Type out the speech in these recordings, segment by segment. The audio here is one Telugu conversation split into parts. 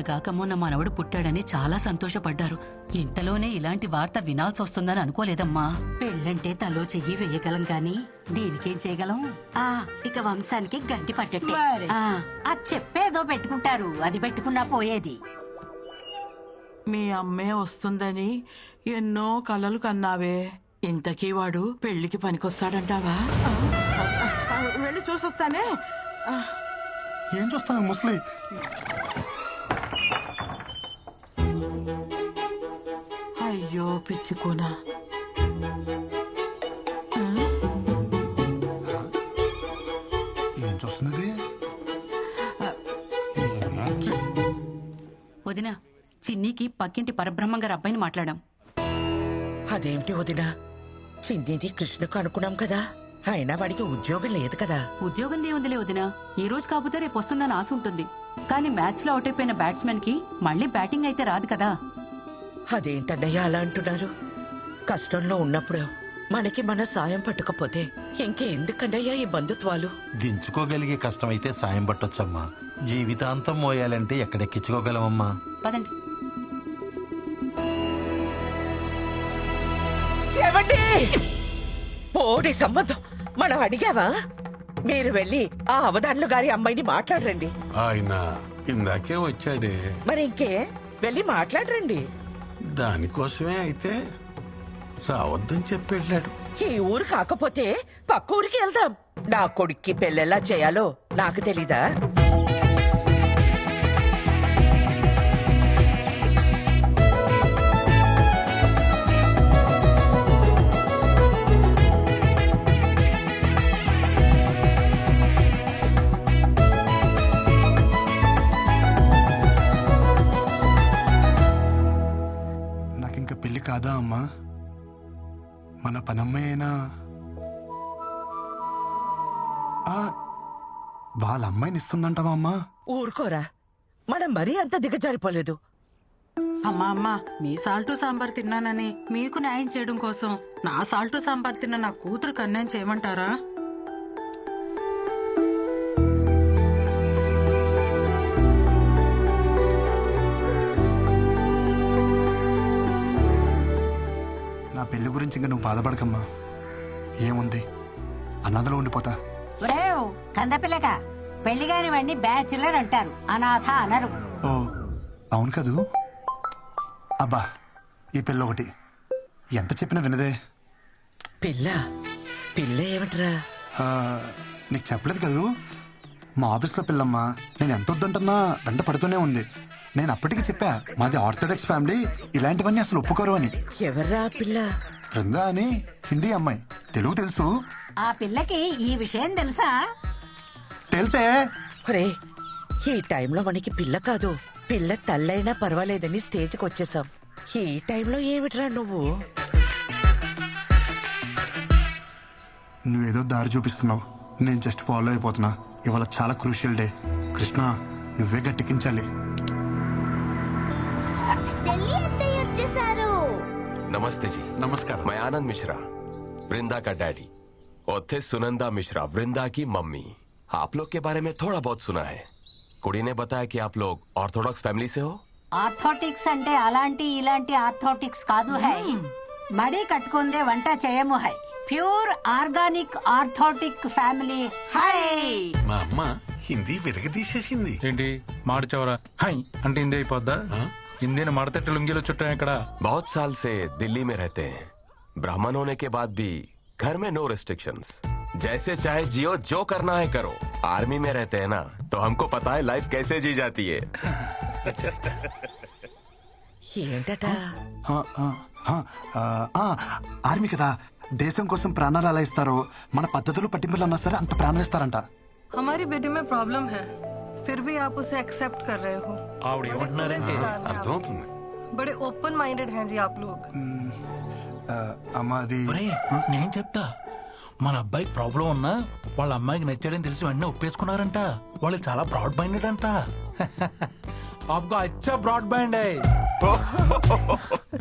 నిన్నగాక మొన్న మనవడు పుట్టాడని చాలా సంతోషపడ్డారు. ఇంతలోనే ఇలాంటి వార్త వినాల్సి వస్తుందని అనుకోలేదమ్మా. పెళ్ళంటే తలో చెయ్యి వేయగలం గాని దీనికేం చేయగలం? ఇక వంశానికి గంటి పట్టట్టే. అది చెప్పేదో పెట్టుకుంటారు, అది పెట్టుకున్నా పోయేది. మీ అమ్మే వస్తుందని ఎన్నో కలలు కన్నావే. ఇంతకీ వాడు పెళ్లికి పనికొస్తాడంటావా? వెళ్ళి చూసొస్తానే. ఏం చూస్తావు ముసలి? అయ్యో పిచ్చుకోనా. ఏం చూస్తున్నది? వదినా, చిన్నికి పక్కింటి పరబ్రహ్మం గారి అబ్బాయిని మాట్లాడాం. అదేమిటి వదినా, చిన్నిది కృష్ణకు అనుకున్నాం కదా, అయినా వాడికి ఉద్యోగం లేదు కదా. ఉద్యోగం దేవుందిలే వదినా, ఈ రోజు కాకపోతే రేపు వస్తుందని ఆశ ఉంటుంది. కానీ మ్యాచ్ లో అవుట్ అయిపోయిన బ్యాట్స్మెన్ కి మళ్ళీ బ్యాటింగ్ అయితే రాదు కదా. అదేంటన్నయ్య అలా అంటున్నారు? కష్టంలో ఉన్నప్పుడు మనకి మన సాయం పట్టకపోతే ఇంకెందుకన్నయ్యా ఈ బంధుత్వాలు? దించుకోగలిగే కష్టమైతే సాయం పట్టొచ్చమ్మా. జీవితాంతం మోయాలంటే ఎక్కడెక్కించుకోగలమమ్మా. పదండి. ఏమండి, పోడి సంబంధం మనం అడిగావా? మీరు వెళ్ళి ఆ అవధానులు గారి అమ్మాయిని మాట్లాడరండి. ఆయన ఇందాకే వచ్చాడే. మరి ఇంకే వెళ్ళి మాట్లాడరండి. దానికోసమే అయితే రావద్దని చెప్పెళ్ళాడు. ఈ ఊరు కాకపోతే పక్క ఊరికి వెళ్దాం. నా కొడుక్కి పెళ్ళెలా చేయాలో నాకు తెలీదా? నాకింక పెళ్లి కాదా అమ్మా? మన పనమ్మాయి అయినా వాళ్ళ అమ్మాయిని ఇస్తుందంటావా అమ్మా? ఊరుకోరా, మనం మరీ అంత దిగజారిపోలేదు. అమ్మా మీ సాల్టు సాంబార్ తిన్నానని మీకు న్యాయం చేయడం కోసం నా సాల్టు సాంబార్ తిన్న నా కూతురుకు అన్యాయం చేయమంటారా? నా పెళ్లి గురించి ఇంకా నువ్వు బాధపడకమ్మా. ఏముంది, అన్నదలో ఉండిపోతా. కందపిల్లగా పెళ్లి గాని వాడిని బ్యాచులర్ అంటారు, అనాథ అనరు. ఓ అవును కదూ. అబ్బా, ఈ పిల్ల ఒకటి ఎంత చెప్పినా వినదే. పిల్ల పిల్ల ఏమిట్రా? నీకు చెప్పలేదు కదూ, మా ఆఫీస్లో పిల్లమ్మా. నేను ఎంత వద్దంటున్నా వెంట పడుతూనే ఉంది. నేను అప్పటికి చెప్పా, మాది ఆర్థోడాక్స్ ఫ్యామిలీ, ఇలాంటివన్నీ అసలు ఒప్పుకోరు అని. ఎవర్రా పిల్ల? బృందా అని హిందీ అమ్మాయి. తెలుగు తెలుసు. ఆ పిల్లకి ఈ విషయం తెలుసా? తెలుసే. ఒరే, ఈ టైంలో మనకి పిల్ల కాదు, పిల్ల తల్లైనా పర్వాలేదని స్టేజ్కి వచ్చేసాం. ఈ టైంలో ఏమిట్రా నువ్వు? నువ్వేదో దారి చూపిస్తున్నావు, నేను జస్ట్ ఫాలో అయిపోతున్నా. ఇవాళ చాలా క్రూషియల్ డే. కృష్ణ, నువ్వే గట్టెక్కించాలి. नमस्ते जी। नमस्कार। मैं आनंद मिश्रा, वृंदा का डैडी, और थे सुनंदा मिश्रा, वृंदा की मम्मी। आप लोग के बारे में थोड़ा बहुत सुना है। कुड़ी ने बताया कि आप लोग ऑर्थोडॉक्स फैमिली से हो। ఆర్థోటిక్స్ అంటే అలాంటి ఇలాంటి ఆర్థోటిక్స్ కాదు హై. మడి కట్టుకుందే వంట చేయము high. Pure organic orthodox family high. మా అమ్మ హిందీ విరగదీసేసింది. ఏంటి మాడిచవరా హై అంటే హిందీ అయిపోద్దా? హిందీని మడతట్టి లుంగిలో చుట్టం ఇక్కడ. बहुत साल से दिल्ली में रहते हैं। ब्राह्मण होने के बाद भी घर में नो रेस्ट्रिक्शंस, जैसे चाहे जियो, जो करना है करो। आर्मी में रहते हैं ना, तो हमको पता है लाइफ कैसे जी जाती है। ఏంటట? ఆర్మీ కదా, దేశం కోసం ప్రాణాలు ఎలా ఇస్తారో మన పద్ధతులు పట్టింపులు అన్నా సరే అంత ప్రాణం ఇస్తారంట. हमारी बेटी में प्रॉब्लम है, फिर भी आप उसे एक्सेप्ट कर रहे हो। అర్థమవుతుంది. बड़े ओपन माइंडेड हैं जी आप लोग। అమ్మా అది నేను చెప్తా. మన అబ్బాయికి ప్రాబ్లం ఉన్నా వాళ్ళ అమ్మాయికి నచ్చాడని తెలిసి వెంటనే ఒప్పేసుకున్నారంట. వాళ్ళు చాలా బ్రాడ్ మైండెడ్ అంట. आपको अच्छा ब्रॉड बैंड है।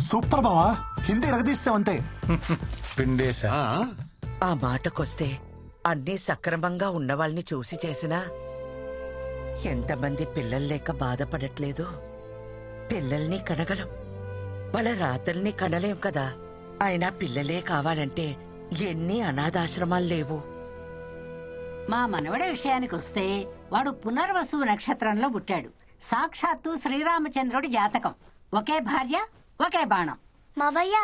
సూపర్ బావా, హిందీ ఎరగదీస్తావంతే. పిండేశా. ఆ మాటకొస్తే అన్నీ సక్రమంగా ఉన్న వాళ్ళని చూసి చేసినా ఎంతమంది పిల్లలు లేక బాధపడట్లేదు. పిల్లల్ని కనగలం, వాళ్ళ రాతల్ని కనలేం కదా. అయినా పిల్లలే కావాలంటే ఎన్ని అనాథాశ్రమాలు లేవు. మా మనవడి విషయానికి వస్తే వాడు పునర్వసు నక్షత్రంలో పుట్టాడు. సాక్షాత్తు శ్రీరామచంద్రుడి జాతకం. ఒకే భార్య, ఒకే బాణం. మావయ్య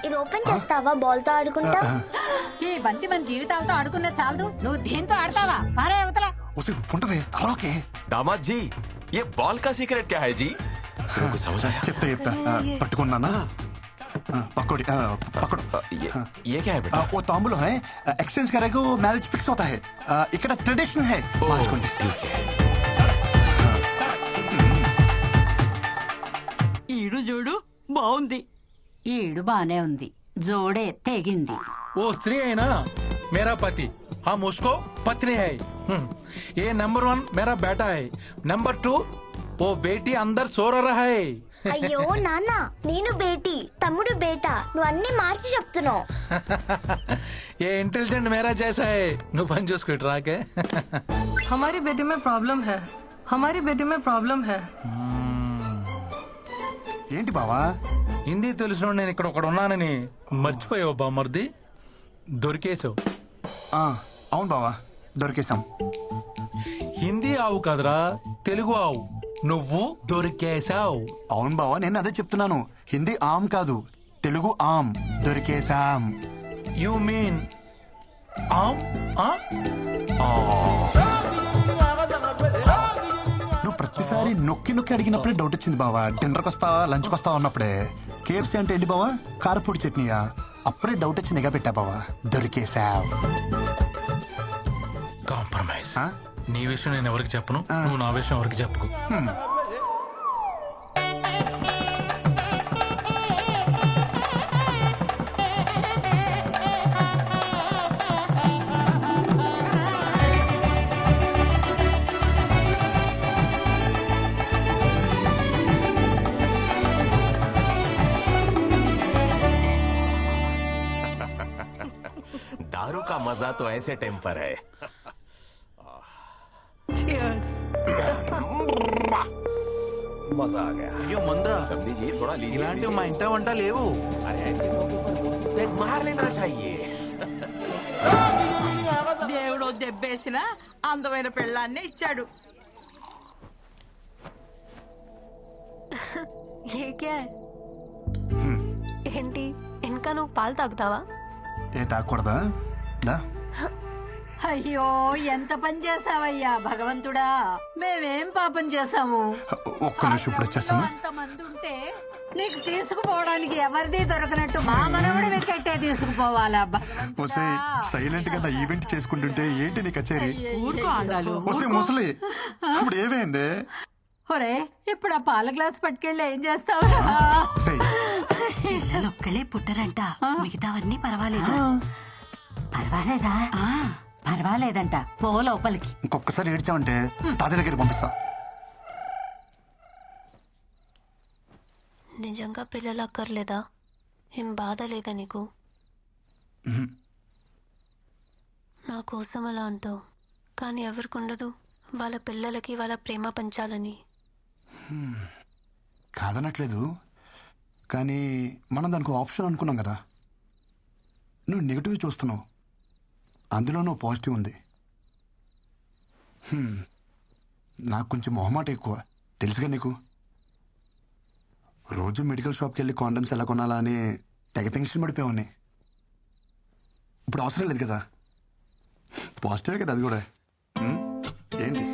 ఇది ఓపెన్ చేస్తావా? బాల్ తో ఆడుకుంటా. ఈ బంతి మన జీవితాలతో ఆడుకున్న చాలదు, నువ్వు దీంతో ఆడతావా? పారే అవతల. उसे पुंटवे अरोके दामाद जी, ये बॉल का सीक्रेट क्या है जी? मेरे को समझ आया। చెప్తా చెప్తా పట్టుకున్నానా पकड़ पकड़ ये क्या है बेटा? वो तांबूल है एक्सचेंज करेगा मैरिज फिक्स होता है ఇక్కడ ट्रेडिशन है మార్చుకోండి. ఈడు చూడు బాగుంది. ఈడు బానే ఉంది, జోడే తెగింది. वो स्त्री है ना मेरा पति, हम उसको पत्नी है. ये नंबर 1 मेरा बेटा है. नंबर 2 वो बेटी अंदर सो रहा है. అయ్యో నాన్న, నేను బేటీ, తమ్ముడు బేటా, నువ్వు అన్ని మార్చి చెప్తున్నావు. ये इंटेलिजेंट मेरा जैसा है. నువ్వు పని చూసుకో ఇటు రాకే. हमारी बेटी में प्रॉब्लम है, हमारी बेटी में प्रॉब्लम है. ఏంటి బావా? హిందీ తెలిసిన నేను ఇక్కడ ఒకడు ఉన్నానని మర్చిపోయావు బామర్ది. దొరికేసావు. అవును బావా, దొరికేశాం. హిందీ ఆవు కదరా, తెలుగు ఆవు. నువ్వు దొరికేశావు. అవును బావా, నేను అదే చెప్తున్నాను. హిందీ ఆమ్ కాదు, తెలుగు ఆమ్. దొరికేశాం. యు మీన్ ఆమ్? నువ్వు ప్రతిసారి నొక్కి నొక్కి అడిగినప్పుడే డౌట్ వచ్చింది బావా. డిన్నర్కి వస్తావా, లంచ్కి వస్తావా అన్నప్పుడే. కేఎఫ్సీ అంటే ఏంటి బావా? కారపూడి చట్నీయా? అప్పుడే డౌట్ వచ్చి నిఘా పెట్టా బావా. దొరికేశావ్. కాంప్రమైజ్. నీ విషయం నేను ఎవరికి చెప్పను, నువ్వు నా విషయం ఎవరికి చెప్పుకో. दारू का मजा तो ऐसे टेम्पर है. मजा आ गया. అయ్యో మందా, सब लीजिए, थोड़ा लीजिए. ఇలాంటివి మా ఇంట వంట లేవు. अरे ऐसे मौके पर एक मार लेना चाहिए. దేవుడు దెబ్బేసిన అందమైన పెళ్ళాన్నే ఇచ్చాడు. ये क्या है? ఏంటి ఇంకా నువ్వు పాలు తాగుతావా? ఏ తాగకూడదా? దా. అయ్యో ఎంత పని చేసావయ్యా భగవంతుడా. మేమేం పాపం చేసాము? ఒక్క నిమిషం ఇప్పుడు వచ్చేస్తాను. అంతమంది ఉంటే నీకు తీసుకుపోవడానికి ఎవరిది దొరకనట్టు మా మనవడి వెకెట్టే తీసుకుపోవాలా? ఒసే సైలెంట్ గా నా ఈవెంట్ చేసుకుంటుంటే ఏంటి నీ కచేరీ? ఊరుకో ఆండాలు. ఒసే ముసలి, ఇప్పుడు ఏమైంది? ఒరే ఇప్పుడు ఆ పాల గ్లాస్ పట్టుకెళ్ళి ఏం చేస్తావురా? ఒసే, ఒక్కలే పుట్టరంట, మిగతావన్నీ పర్వాలేదు. పర్వాలేదా? పర్వాలేదంట. పో లోపలికి. ఇంకొకసారి ఏడ్చావంటే తాత దగ్గరికి పంపిస్తా. నిజంగా పిల్లలు అక్కర్లేదా? ఏం బాధ లేదా నీకు? నా కోసం అలా అంటావు, కానీ ఎవరికి ఉండదు వాళ్ళ పిల్లలకి వాళ్ళ ప్రేమ పంచాలని? కాదనట్లేదు, కానీ మనం దానికి ఆప్షన్ అనుకున్నాం కదా. నువ్వు నెగిటివ్ చూస్తున్నావు, అందులో నువ్వు పాజిటివ్ ఉంది. నాకు కొంచెం మొహమాట ఎక్కువ, తెలుసుగా నీకు. రోజు మెడికల్ షాప్కి వెళ్ళి కాండమ్స్ ఎలా కొనాలా అని తెగ టెన్షన్ పడిపోయావని. ఇప్పుడు అవసరం లేదు కదా, పాజిటివే కదా అది కూడా. ఏంటి